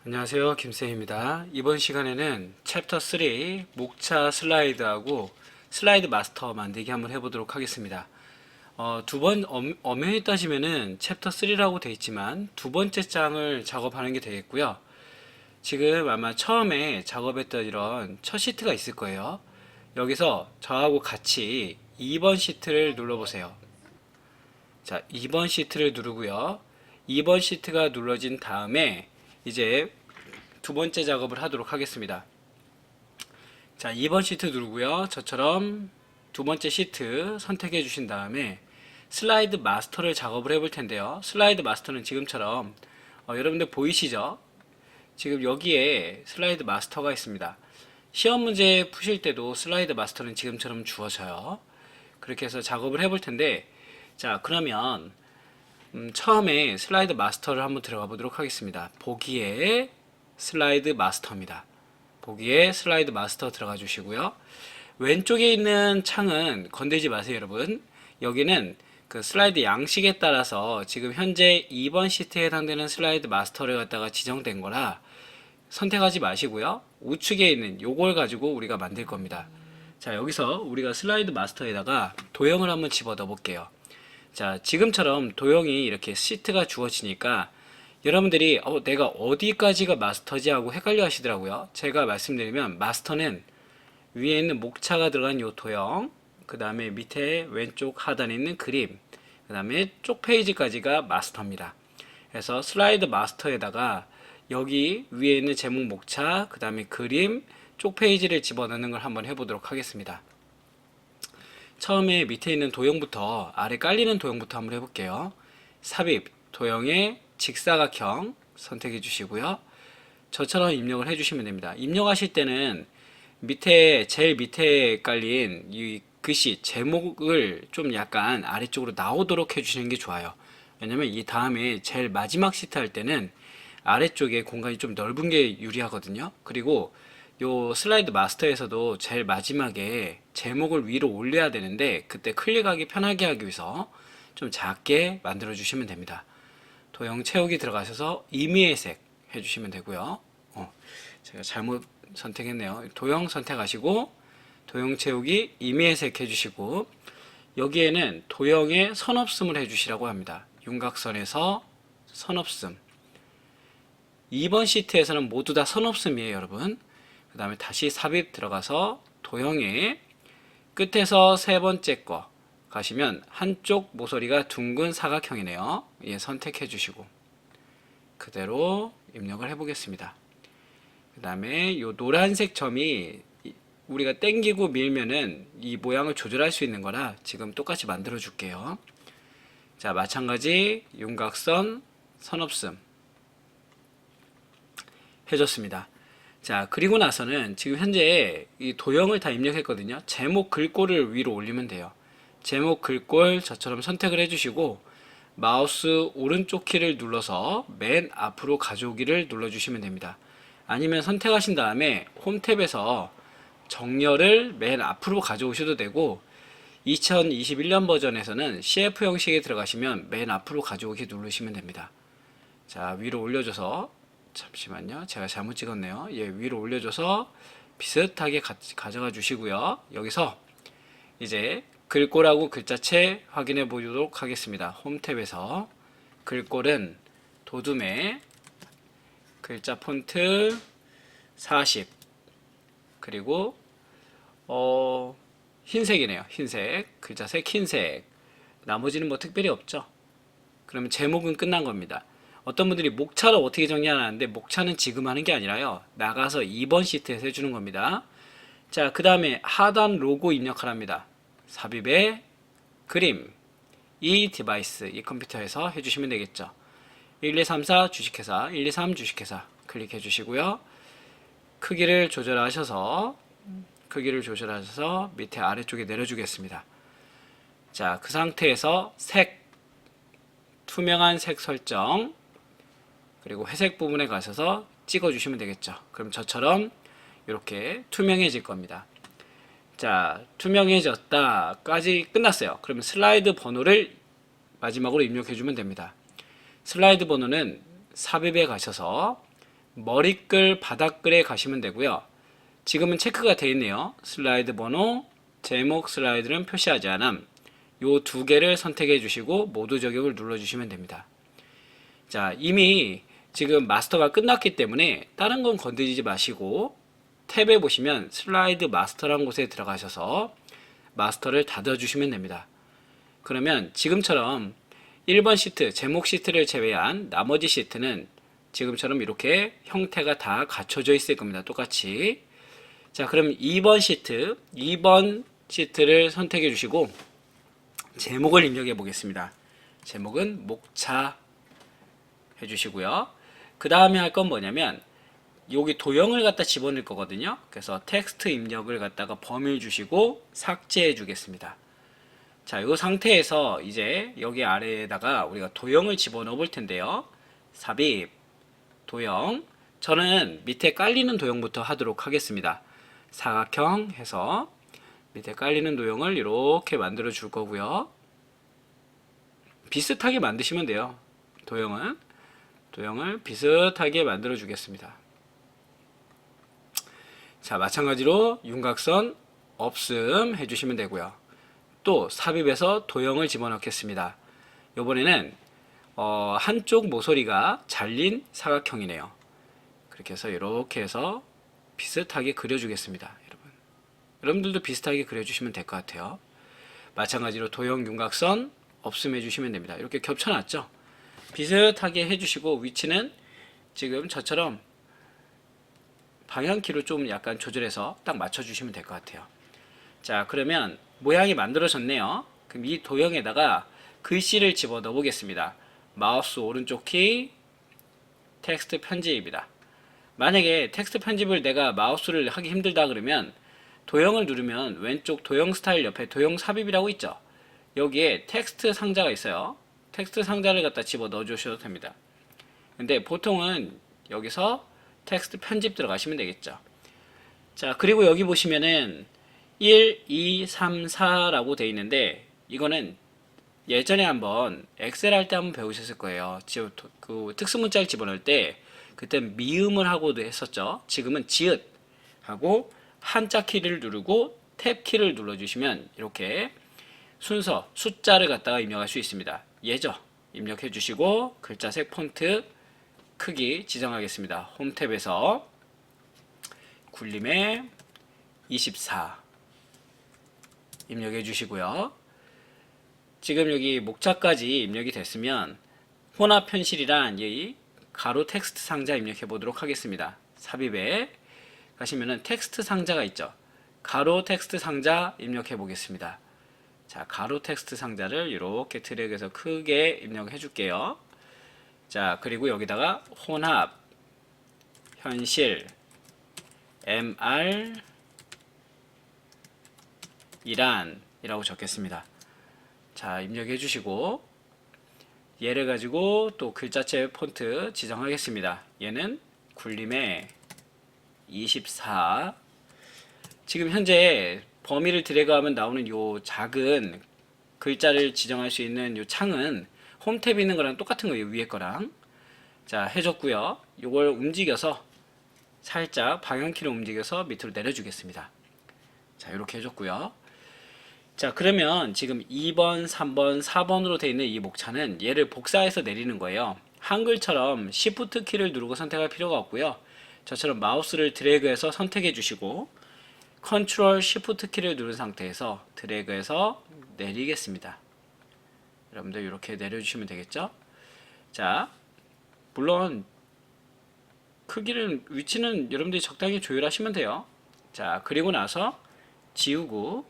안녕하세요, 김쌤입니다. 이번 시간에는 챕터 3 목차 슬라이드하고 슬라이드 마스터 만들기 한번 해보도록 하겠습니다. 엄연히 따지면은 챕터 3라고 되어 있지만 두 번째 장을 작업하는 게 되겠고요. 지금 아마 처음에 작업했던 이런 첫 시트가 있을 거예요. 여기서 저하고 같이 2번 시트를 눌러보세요. 자, 2번 시트를 누르고요. 2번 시트가 눌러진 다음에 이제 두 번째 작업을 하도록 하겠습니다. 자, 2번 시트 누르고요. 저처럼 두 번째 시트 선택해 주신 다음에 슬라이드 마스터를 작업을 해볼 텐데요. 슬라이드 마스터는 지금처럼 여러분들 보이시죠? 지금 여기에 슬라이드 마스터가 있습니다. 시험 문제 푸실 때도 슬라이드 마스터는 지금처럼 주어져요. 그렇게 해서 작업을 해볼 텐데, 자, 그러면 처음에 슬라이드 마스터를 한번 들어가 보도록 하겠습니다. 보기에 슬라이드 마스터입니다. 보기에 슬라이드 마스터 들어가 주시고요. 왼쪽에 있는 창은 건들지 마세요, 여러분. 여기는 그 슬라이드 양식에 따라서 지금 현재 2번 시트에 해당되는 슬라이드 마스터를 갖다가 지정된 거라 선택하지 마시고요. 우측에 있는 요걸 가지고 우리가 만들 겁니다. 자, 여기서 우리가 슬라이드 마스터에다가 도형을 한번 집어 넣어 볼게요. 자, 지금처럼 도형이 이렇게 시트가 주어지니까 여러분들이 내가 어디까지가 마스터지 하고 헷갈려 하시더라고요. 제가 말씀드리면 마스터는 위에 있는 목차가 들어간 요 도형, 그 다음에 밑에 왼쪽 하단에 있는 그림, 그 다음에 쪽 페이지까지가 마스터입니다. 그래서 슬라이드 마스터에다가 여기 위에 있는 제목 목차, 그 다음에 그림, 쪽 페이지를 집어넣는 걸 한번 해보도록 하겠습니다. 처음에 밑에 있는 도형부터, 아래 깔리는 도형부터 한번 해볼게요. 삽입, 도형의 직사각형 선택해 주시고요. 저처럼 입력을 해주시면 됩니다. 입력하실 때는 제일 밑에 깔린 이 글씨, 제목을 좀 약간 아래쪽으로 나오도록 해주시는 게 좋아요. 왜냐면 이 다음에 제일 마지막 시트 할 때는 아래쪽에 공간이 좀 넓은 게 유리하거든요. 그리고 요 슬라이드 마스터에서도 제일 마지막에 제목을 위로 올려야 되는데 그때 클릭하기 편하게 하기 위해서 좀 작게 만들어 주시면 됩니다. 도형 채우기 들어가셔서 임의의 색 해주시면 되고요. 제가 잘못 선택했네요. 도형 선택하시고 도형 채우기 임의의 색 해주시고 여기에는 도형의 선없음을 해주시라고 합니다. 윤곽선에서 선없음. 2번 시트에서는 모두 다 선없음이에요, 여러분. 그 다음에 다시 삽입 들어가서 도형의 끝에서 세 번째 거 가시면 한쪽 모서리가 둥근 사각형이네요. 예, 선택해 주시고 그대로 입력을 해 보겠습니다. 그 다음에 이 노란색 점이 우리가 땡기고 밀면은 이 모양을 조절할 수 있는 거라 지금 똑같이 만들어 줄게요. 자, 마찬가지 윤곽선 선없음 해줬습니다. 자, 그리고 나서는 지금 현재 이 도형을 다 입력했거든요. 제목 글꼴을 위로 올리면 돼요. 제목 글꼴 저처럼 선택을 해주시고 마우스 오른쪽 키를 눌러서 맨 앞으로 가져오기를 눌러주시면 됩니다. 아니면 선택하신 다음에 홈 탭에서 정렬을 맨 앞으로 가져오셔도 되고 2021년 버전에서는 CF 형식에 들어가시면 맨 앞으로 가져오기 누르시면 됩니다. 자, 위로 올려줘서 잠시만요. 제가 잘못 찍었네요. 예, 위로 올려줘서 비슷하게 가져가 주시고요. 여기서 이제 글꼴하고 글자체 확인해 보도록 하겠습니다. 홈 탭에서 글꼴은 도둠의 글자 폰트 40 그리고 흰색이네요. 흰색 글자색 흰색 나머지는 뭐 특별히 없죠. 그러면 제목은 끝난 겁니다. 어떤 분들이 목차를 어떻게 정리하는데 목차는 지금 하는 게 아니라요. 나가서 2번 시트에서 해주는 겁니다. 자, 그 다음에 하단 로고 입력하랍니다. 삽입의 그림 이 디바이스 이 컴퓨터에서 해주시면 되겠죠. 1234 주식회사 123 주식회사 클릭해 주시고요. 크기를 조절하셔서 밑에 아래쪽에 내려주겠습니다. 자, 그 상태에서 색 투명한 색 설정 그리고 회색 부분에 가셔서 찍어주시면 되겠죠. 그럼 저처럼 이렇게 투명해질 겁니다. 자, 투명해졌다까지 끝났어요. 그러면 슬라이드 번호를 마지막으로 입력해주면 됩니다. 슬라이드 번호는 삽입에 가셔서 머리글, 바닥글에 가시면 되고요. 지금은 체크가 되어 있네요. 슬라이드 번호, 제목 슬라이드는 표시하지 않음. 요 두 개를 선택해 주시고 모두 적용을 눌러 주시면 됩니다. 자, 이미 지금 마스터가 끝났기 때문에 다른 건 건드리지 마시고 탭에 보시면 슬라이드 마스터라는 곳에 들어가셔서 마스터를 닫아 주시면 됩니다. 그러면 지금처럼 1번 시트, 제목 시트를 제외한 나머지 시트는 지금처럼 이렇게 형태가 다 갖춰져 있을 겁니다. 똑같이. 자, 그럼 2번 시트를 선택해 주시고 제목을 입력해 보겠습니다. 제목은 목차 해주시고요. 그 다음에 할 건 뭐냐면 여기 도형을 갖다 집어넣을 거거든요. 그래서 텍스트 입력을 갖다가 범위를 주시고 삭제해 주겠습니다. 자, 이 상태에서 이제 여기 아래에다가 우리가 도형을 집어넣어 볼 텐데요. 삽입, 도형. 저는 밑에 깔리는 도형부터 하도록 하겠습니다. 사각형 해서 밑에 깔리는 도형을 이렇게 만들어 줄 거고요. 비슷하게 만드시면 돼요. 도형을 비슷하게 만들어 주겠습니다. 자, 마찬가지로 윤곽선 없음 해주시면 되고요. 또 삽입해서 도형을 집어넣겠습니다. 이번에는 한쪽 모서리가 잘린 사각형이네요. 그렇게 해서 이렇게 해서 비슷하게 그려주겠습니다. 여러분들도 비슷하게 그려주시면 될 것 같아요. 마찬가지로 도형 윤곽선 없음 해주시면 됩니다. 이렇게 겹쳐놨죠? 비슷하게 해주시고 위치는 지금 저처럼 방향키로 좀 약간 조절해서 딱 맞춰주시면 될 것 같아요. 자, 그러면 모양이 만들어졌네요. 그럼 이 도형에다가 글씨를 집어넣어 보겠습니다. 마우스 오른쪽 키 텍스트 편집입니다. 만약에 텍스트 편집을 내가 마우스를 하기 힘들다 그러면 도형을 누르면 왼쪽 도형 스타일 옆에 도형 삽입이라고 있죠. 여기에 텍스트 상자가 있어요. 텍스트 상자를 갖다 집어 넣어 주셔도 됩니다. 근데 보통은 여기서 텍스트 편집 들어가시면 되겠죠. 자, 그리고 여기 보시면은 1, 2, 3, 4라고 되어 있는데 이거는 예전에 한번 엑셀 할 때 한번 배우셨을 거예요. 그 특수문자를 집어넣을 때 그때 미음을 하고도 했었죠. 지금은 지읒 하고 한자 키를 누르고 탭 키를 눌러주시면 이렇게 순서, 숫자를 갖다가 입력할 수 있습니다. 예죠. 입력해 주시고 글자색 폰트 크기 지정하겠습니다. 홈 탭에서 굴림의 24 입력해 주시고요. 지금 여기 목차까지 입력이 됐으면 혼합 편실이란 이 가로 텍스트 상자 입력해 보도록 하겠습니다. 삽입에 가시면은 텍스트 상자가 있죠. 가로 텍스트 상자 입력해 보겠습니다. 자, 가로 텍스트 상자를 이렇게 드래그해서 크게 입력해 줄게요. 자, 그리고 여기다가 혼합 현실 MR 이란이라고 적겠습니다. 자, 입력해 주시고 얘를 가지고 또 글자체 폰트 지정하겠습니다. 얘는 굴림의 24. 지금 현재 범위를 드래그하면 나오는 요 작은 글자를 지정할 수 있는 요 창은 홈 탭에 있는 거랑 똑같은 거예요. 위에 거랑. 자, 해줬고요. 요걸 움직여서 살짝 방향키를 움직여서 밑으로 내려주겠습니다. 자, 이렇게 해줬고요. 자, 그러면 지금 2번, 3번, 4번으로 되어 있는 이 목차는 얘를 복사해서 내리는 거예요. 한글처럼 Shift 키를 누르고 선택할 필요가 없고요. 저처럼 마우스를 드래그해서 선택해 주시고 Ctrl Shift 키를 누른 상태에서 드래그해서 내리겠습니다. 여러분들 이렇게 내려주시면 되겠죠? 자, 물론 크기는 위치는 여러분들이 적당히 조율하시면 돼요. 자, 그리고 나서 지우고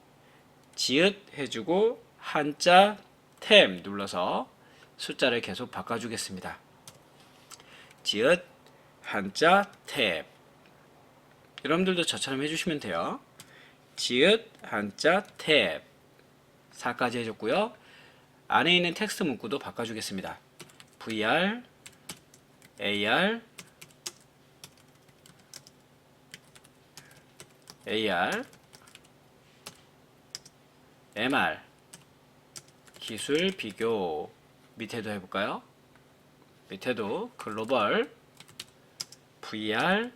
지읒 해주고 한자 탭 눌러서 숫자를 계속 바꿔주겠습니다. 지읒 한자 탭 여러분들도 저처럼 해주시면 돼요. 지읒 한자 탭 4까지 해줬고요. 안에 있는 텍스트 문구도 바꿔주겠습니다. VR AR MR 기술 비교 밑에도 해볼까요? 밑에도 글로벌 VR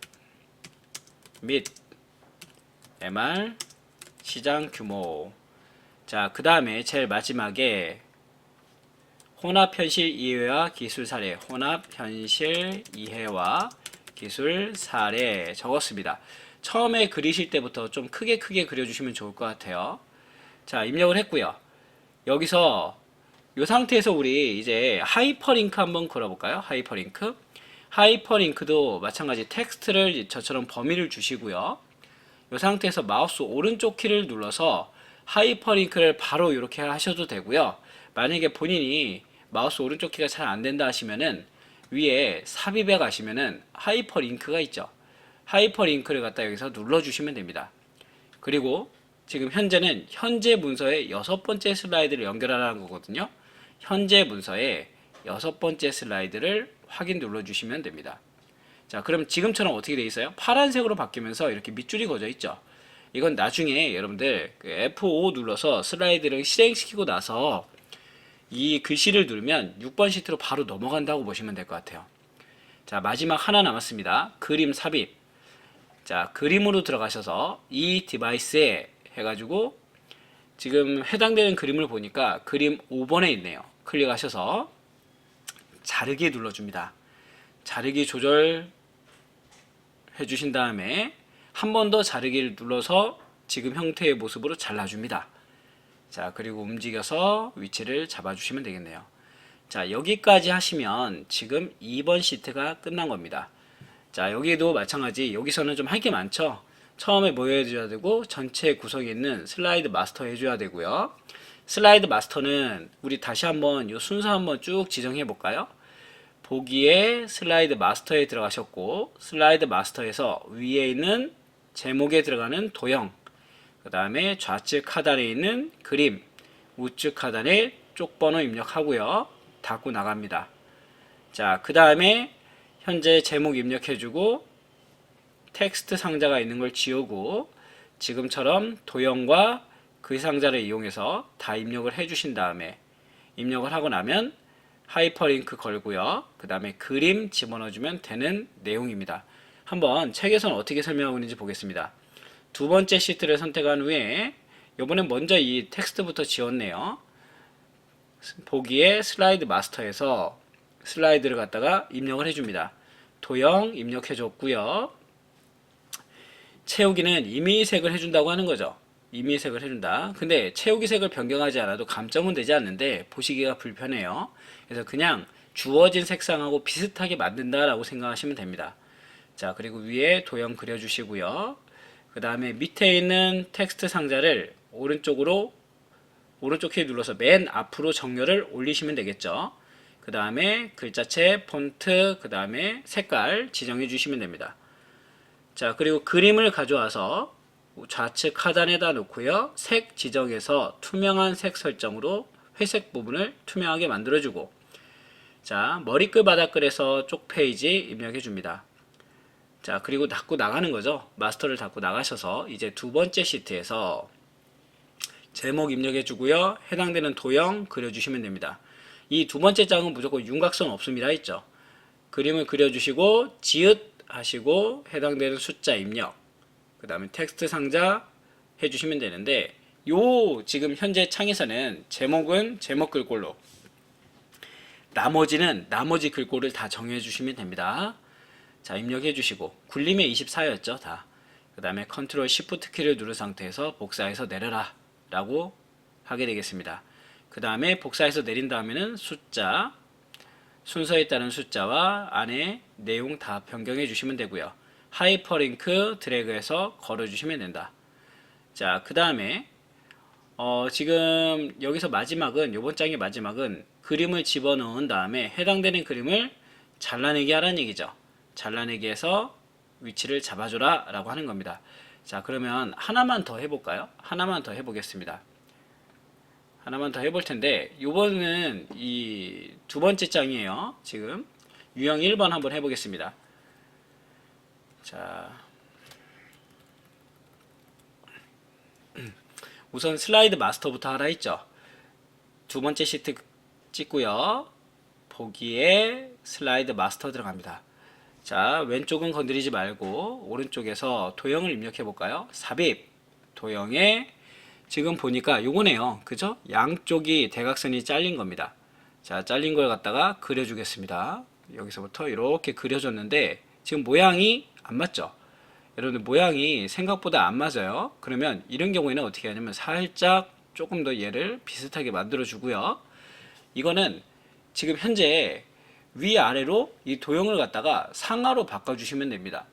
및 MR 시장 규모. 자, 그 다음에 제일 마지막에 혼합 현실 이해와 기술 사례, 혼합 현실 이해와 기술 사례 적었습니다. 처음에 그리실 때부터 좀 크게 그려주시면 좋을 것 같아요. 자, 입력을 했고요. 여기서 이 상태에서 우리 이제 하이퍼링크 한번 걸어볼까요? 하이퍼링크. 하이퍼링크도 마찬가지 텍스트를 저처럼 범위를 주시고요. 이 상태에서 마우스 오른쪽 키를 눌러서 하이퍼링크를 바로 이렇게 하셔도 되고요. 만약에 본인이 마우스 오른쪽 키가 잘 안된다 하시면은 위에 삽입에 가시면은 하이퍼링크가 있죠. 하이퍼링크를 갖다 여기서 눌러주시면 됩니다. 그리고 지금 현재는 현재 문서의 6번째 슬라이드를 연결하라는 거거든요. 현재 문서의 6번째 슬라이드를 확인 눌러주시면 됩니다. 자, 그럼 지금처럼 어떻게 되어 있어요? 파란색으로 바뀌면서 이렇게 밑줄이 그어져 있죠. 이건 나중에 여러분들 F5 눌러서 슬라이드를 실행시키고 나서 이 글씨를 누르면 6번 시트로 바로 넘어간다고 보시면 될 것 같아요. 자, 마지막 하나 남았습니다. 그림 삽입. 자, 그림으로 들어가셔서 이 디바이스에 해가지고 지금 해당되는 그림을 보니까 그림 5번에 있네요. 클릭하셔서 자르기 눌러줍니다. 자르기 조절 해주신 다음에 한 번 더 자르기를 눌러서 지금 형태의 모습으로 잘라줍니다. 자, 그리고 움직여서 위치를 잡아주시면 되겠네요. 자, 여기까지 하시면 지금 2번 시트가 끝난 겁니다. 자, 여기도 마찬가지. 여기서는 좀 할 게 많죠. 처음에 뭐 해줘야 되고 전체 구성에 있는 슬라이드 마스터 해줘야 되고요. 슬라이드 마스터는 우리 다시 한번 이 순서 한번 쭉 지정해 볼까요? 보기에 슬라이드 마스터에 들어가셨고 슬라이드 마스터에서 위에 있는 제목에 들어가는 도형, 그 다음에 좌측 하단에 있는 그림, 우측 하단에 쪽번호 입력하고요. 닫고 나갑니다. 자, 그 다음에 현재 제목 입력해주고 텍스트 상자가 있는 걸 지우고 지금처럼 도형과 그 상자를 이용해서 다 입력을 해주신 다음에 입력을 하고 나면 하이퍼링크 걸고요. 그 다음에 그림 집어넣어주면 되는 내용입니다. 한번 책에서는 어떻게 설명하고 있는지 보겠습니다. 두 번째 시트를 선택한 후에 이번엔 먼저 이 텍스트부터 지웠네요. 보기에 슬라이드 마스터에서 슬라이드를 갖다가 입력을 해줍니다. 도형 입력해줬고요. 채우기는 임의색을 해준다고 하는 거죠. 임의색을 해준다. 근데 채우기 색을 변경하지 않아도 감점은 되지 않는데 보시기가 불편해요. 그래서 그냥 주어진 색상하고 비슷하게 만든다라고 생각하시면 됩니다. 자, 그리고 위에 도형 그려주시고요. 그 다음에 밑에 있는 텍스트 상자를 오른쪽 키 눌러서 맨 앞으로 정렬을 올리시면 되겠죠. 그 다음에 글자체, 폰트, 그 다음에 색깔 지정해 주시면 됩니다. 자, 그리고 그림을 가져와서 좌측 하단에다 놓고요. 색 지정해서 투명한 색 설정으로 회색 부분을 투명하게 만들어주고, 자, 머리글 바닥글에서 쪽 페이지 입력해 줍니다. 자, 그리고 닫고 나가는 거죠. 마스터를 닫고 나가셔서 이제 두 번째 시트에서 제목 입력해 주고요. 해당되는 도형 그려주시면 됩니다. 이 두 번째 장은 무조건 윤곽선 없습니다. 있죠. 그림을 그려주시고 지읒 하시고 해당되는 숫자 입력, 그 다음에 텍스트 상자 해주시면 되는데, 요 지금 현재 창에서는 제목은 제목 글꼴로, 나머지는 나머지 글꼴을 다 정해 주시면 됩니다. 자, 입력해 주시고 굴림의 24였죠 다. 그 다음에 컨트롤 시프트 키를 누른 상태에서 복사해서 내려라 라고 하게 되겠습니다. 그 다음에 복사해서 내린 다음에는 숫자, 순서에 따른 숫자와 안에 내용 다 변경해 주시면 되고요. 하이퍼링크 드래그해서 걸어 주시면 된다. 자, 그 다음에 지금 여기서 마지막은, 요번 장의 마지막은 그림을 집어넣은 다음에 해당되는 그림을 잘라내기 하라는 얘기죠. 잘라내기 해서 위치를 잡아줘라 라고 하는 겁니다. 자, 그러면 하나만 더 해볼까요? 하나만 더 해보겠습니다. 하나만 더 해볼 텐데, 요번은 이 두 번째 장이에요. 지금 유형 1번 한번 해보겠습니다. 자, 우선 슬라이드 마스터부터 하라 했죠. 두 번째 시트 찍고요. 보기에 슬라이드 마스터 들어갑니다. 자, 왼쪽은 건드리지 말고 오른쪽에서 도형을 입력해 볼까요? 삽입 도형에 지금 보니까 요거네요. 그죠? 양쪽이 대각선이 잘린 겁니다. 자, 잘린 걸 갖다가 그려주겠습니다. 여기서부터 이렇게 그려줬는데 지금 모양이 안 맞죠? 여러분들 모양이 생각보다 안 맞아요. 그러면 이런 경우에는 어떻게 하냐면 살짝 조금 더 얘를 비슷하게 만들어 주고요. 이거는 지금 현재 위아래로 이 도형을 갖다가 상하로 바꿔주시면 됩니다.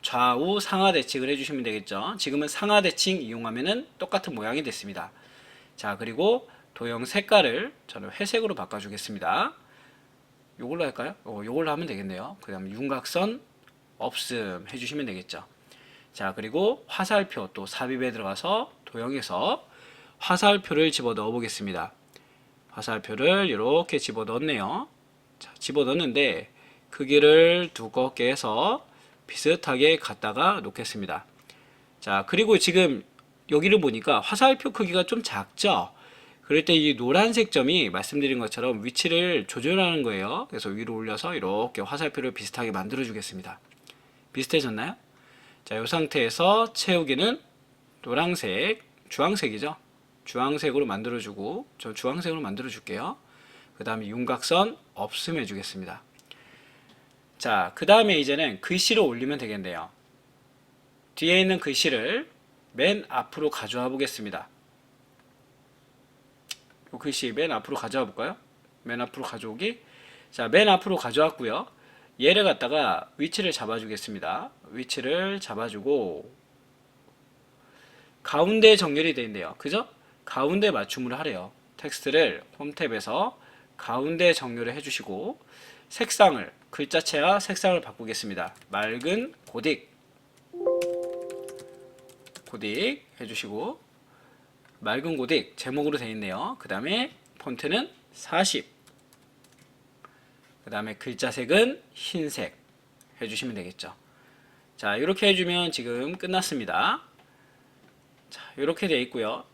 좌우 상하 대칭을 해주시면 되겠죠. 지금은 상하 대칭 이용하면은 똑같은 모양이 됐습니다. 자, 그리고 도형 색깔을 저는 회색으로 바꿔주겠습니다. 요걸로 할까요? 요걸로 하면 되겠네요. 그 다음에 윤곽선 없음 해주시면 되겠죠. 자, 그리고 화살표 또 삽입에 들어가서 도형에서 화살표를 집어 넣어 보겠습니다. 화살표를 이렇게 집어 넣었네요. 자, 집어 넣었는데 크기를 두껍게 해서 비슷하게 갖다가 놓겠습니다. 자, 그리고 지금 여기를 보니까 화살표 크기가 좀 작죠? 그럴 때 이 노란색 점이 말씀드린 것처럼 위치를 조절하는 거예요. 그래서 위로 올려서 이렇게 화살표를 비슷하게 만들어 주겠습니다. 비슷해졌나요? 자, 이 상태에서 채우기는 노란색, 주황색이죠? 주황색으로 만들어주고, 저 주황색으로 만들어줄게요. 그 다음에 윤곽선 없음 해주겠습니다. 자, 그 다음에 이제는 글씨를 올리면 되겠네요. 뒤에 있는 글씨를 맨 앞으로 가져와 보겠습니다. 이 글씨 맨 앞으로 가져와 볼까요? 맨 앞으로 가져오기. 자, 맨 앞으로 가져왔고요. 얘를 갖다가 위치를 잡아주겠습니다. 위치를 잡아주고 가운데 정렬이 되어 있네요. 그죠? 가운데 맞춤을 하래요. 텍스트를 홈탭에서 가운데 정렬을 해주시고 색상을 글자체와 색상을 바꾸겠습니다. 맑은 고딕 해주시고 맑은 고딕 제목으로 되어 있네요. 그 다음에 폰트는 40, 그 다음에 글자색은 흰색 해주시면 되겠죠. 자, 이렇게 해주면 지금 끝났습니다. 자, 이렇게 되어 있고요.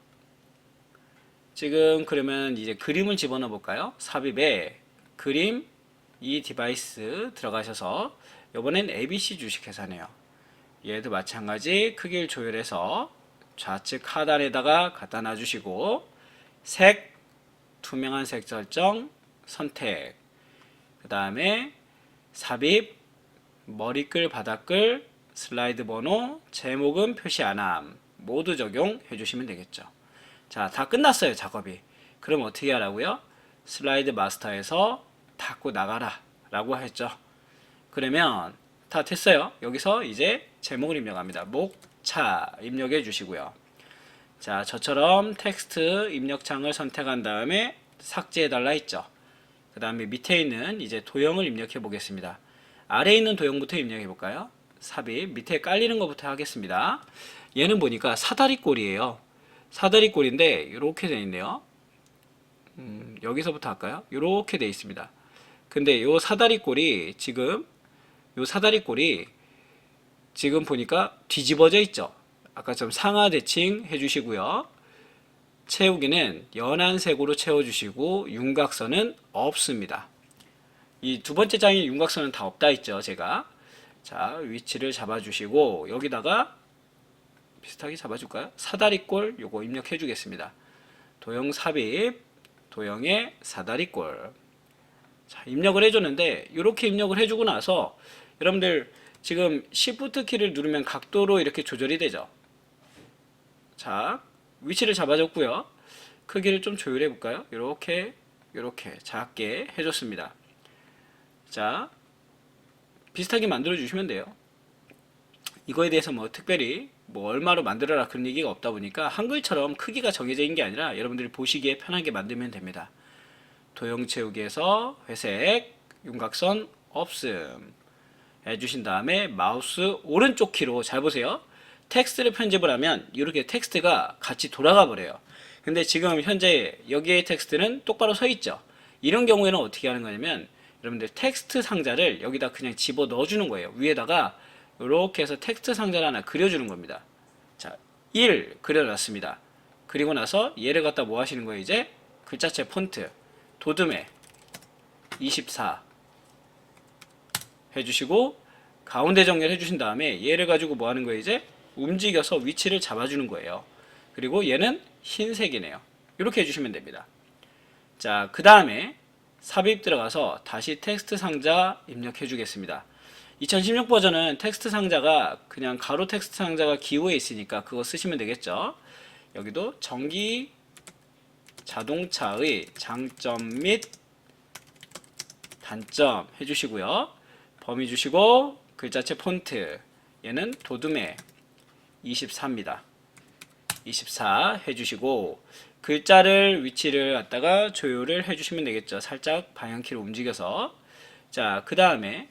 지금 그러면 이제 그림을 집어넣어 볼까요? 삽입에 그림 이 디바이스 들어가셔서 이번엔 ABC 주식회사네요. 얘도 마찬가지 크기를 조절해서 좌측 하단에다가 갖다 놔주시고 색 투명한 색 설정 선택, 그 다음에 삽입 머리글 바닥글 슬라이드 번호 제목은 표시 안함 모두 적용해 주시면 되겠죠. 자, 다 끝났어요 작업이. 그럼 어떻게 하라고요? 슬라이드 마스터에서 닫고 나가라 라고 했죠. 그러면 다 됐어요. 여기서 이제 제목을 입력합니다. 목차 입력해 주시고요. 자, 저처럼 텍스트 입력창을 선택한 다음에 삭제해 달라 했죠. 그 다음에 밑에 있는 이제 도형을 입력해 보겠습니다. 아래에 있는 도형부터 입력해 볼까요? 삽입 밑에 깔리는 것부터 하겠습니다. 얘는 보니까 사다리꼴이에요. 사다리꼴인데 이렇게 되어 있네요. 여기서부터 할까요? 이렇게 되어 있습니다. 근데 요 사다리꼴이 지금 보니까 뒤집어져 있죠. 아까처럼 상하 대칭 해주시고요. 채우기는 연한 색으로 채워주시고 윤곽선은 없습니다. 이 두 번째 장에 윤곽선은 다 없다 했죠 제가. 자, 위치를 잡아주시고 여기다가 비슷하게 잡아줄까요? 사다리꼴 요거 입력해 주겠습니다. 도형 삽입 도형의 사다리꼴. 자, 입력을 해줬는데 이렇게 입력을 해주고 나서 여러분들 지금 Shift 키를 누르면 각도로 이렇게 조절이 되죠. 자, 위치를 잡아줬고요. 크기를 좀 조율해 볼까요? 이렇게 작게 해줬습니다. 자, 비슷하게 만들어 주시면 돼요. 이거에 대해서 뭐 특별히 뭐 얼마로 만들어라 그런 얘기가 없다 보니까 한글처럼 크기가 정해져 있는 게 아니라 여러분들이 보시기에 편하게 만들면 됩니다. 도형 채우기에서 회색 윤곽선 없음 해주신 다음에 마우스 오른쪽 키로 잘 보세요. 텍스트를 편집을 하면 이렇게 텍스트가 같이 돌아가 버려요. 근데 지금 현재 여기에 텍스트는 똑바로 서 있죠. 이런 경우에는 어떻게 하는 거냐면 여러분들 텍스트 상자를 여기다 그냥 집어 넣어 주는 거예요. 위에다가 이렇게 해서 텍스트 상자를 하나 그려주는 겁니다. 자, 1 그려놨습니다. 그리고 나서 얘를 갖다 뭐 하시는 거예요? 이제 글자체 폰트 도드메 24 해주시고 가운데 정렬 해주신 다음에 얘를 가지고 뭐 하는 거예요? 이제 움직여서 위치를 잡아주는 거예요. 그리고 얘는 흰색이네요. 이렇게 해주시면 됩니다. 자, 그 다음에 삽입 들어가서 다시 텍스트 상자 입력해 주겠습니다. 2016 버전은 텍스트 상자가 그냥 가로 텍스트 상자가 기호에 있으니까 그거 쓰시면 되겠죠. 여기도 전기 자동차의 장점 및 단점 해주시고요. 범위 주시고 글자체 폰트 얘는 도둠의 24입니다. 24 해주시고 글자를 위치를 갖다가 조율을 해주시면 되겠죠. 살짝 방향키를 움직여서. 자, 그 다음에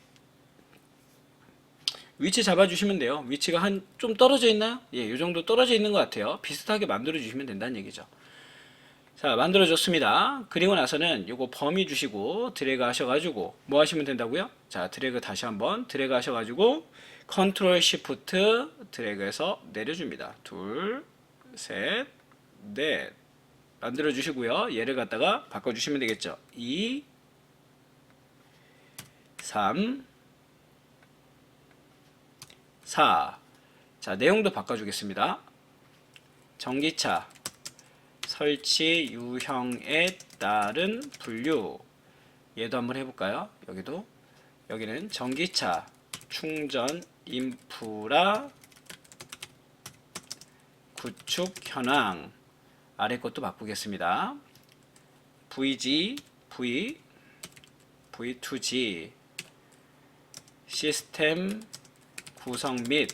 위치 잡아주시면 돼요. 위치가 한 좀 떨어져 있나요? 예, 이 정도 떨어져 있는 것 같아요. 비슷하게 만들어 주시면 된다는 얘기죠. 자, 만들어 줬습니다. 그리고 나서는 요거 범위 주시고 드래그 하셔가지고 뭐 하시면 된다고요? 자, 드래그 다시 한번 드래그 하셔가지고 컨트롤 시프트 드래그해서 내려줍니다. 둘, 셋, 넷 만들어 주시고요. 얘를 갖다가 바꿔 주시면 되겠죠. 2, 3, 4. 자, 내용도 바꿔주겠습니다. 전기차 설치 유형에 따른 분류. 얘도 한번 해볼까요? 여기는 전기차 충전 인프라 구축 현황. 아래 것도 바꾸겠습니다. VG, V2G 시스템 구성 및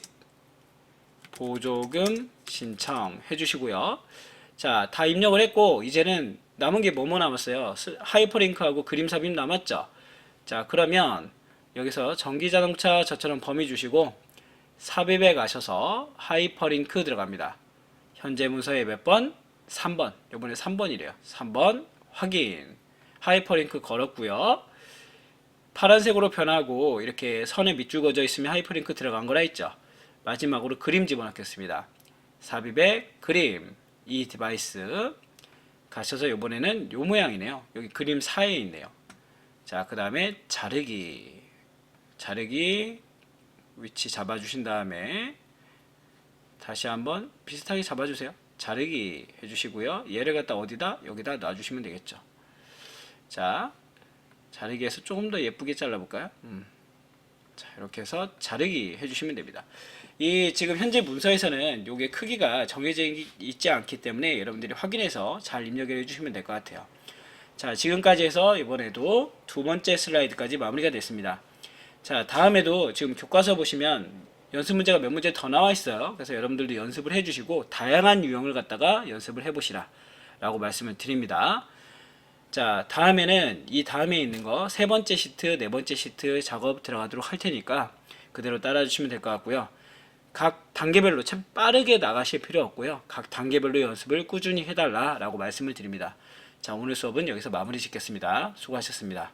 보조금 신청 해주시고요. 자, 다 입력을 했고 이제는 남은 게 뭐뭐 남았어요? 하이퍼링크하고 그림 삽입 남았죠? 자, 그러면 여기서 전기자동차 저처럼 범위 주시고 삽입에 가셔서 하이퍼링크 들어갑니다. 현재 문서에 몇 번? 3번. 요번에 3번이래요. 3번 확인. 하이퍼링크 걸었고요. 파란색으로 변하고 이렇게 선에 밑줄 그어져 있으면 하이퍼링크 들어간 거라 했죠. 마지막으로 그림 집어넣겠습니다. 삽입에 그림. 이 디바이스 가셔서 이번에는 요 모양이네요. 여기 그림 사이에 있네요. 자, 그 다음에 자르기 위치 잡아주신 다음에 다시 한번 비슷하게 잡아주세요. 자르기 해주시고요. 얘를 갖다 어디다? 여기다 놔주시면 되겠죠. 자, 자르기에서 조금 더 예쁘게 잘라볼까요? 자, 이렇게 해서 자르기 해주시면 됩니다. 이 지금 현재 문서에서는 요게 크기가 정해져 있지 않기 때문에 여러분들이 확인해서 잘 입력을 해주시면 될 것 같아요. 자, 지금까지 해서 이번에도 두 번째 슬라이드까지 마무리가 됐습니다. 자, 다음에도 지금 교과서 보시면 연습 문제가 몇 문제 더 나와 있어요. 그래서 여러분들도 연습을 해주시고 다양한 유형을 갖다가 연습을 해보시라 라고 말씀을 드립니다. 자, 다음에는 이 다음에 있는 거 세 번째 시트, 네 번째 시트 작업 들어가도록 할 테니까 그대로 따라 주시면 될 것 같고요. 각 단계별로 참 빠르게 나가실 필요 없고요. 각 단계별로 연습을 꾸준히 해달라 라고 말씀을 드립니다. 자, 오늘 수업은 여기서 마무리 짓겠습니다. 수고하셨습니다.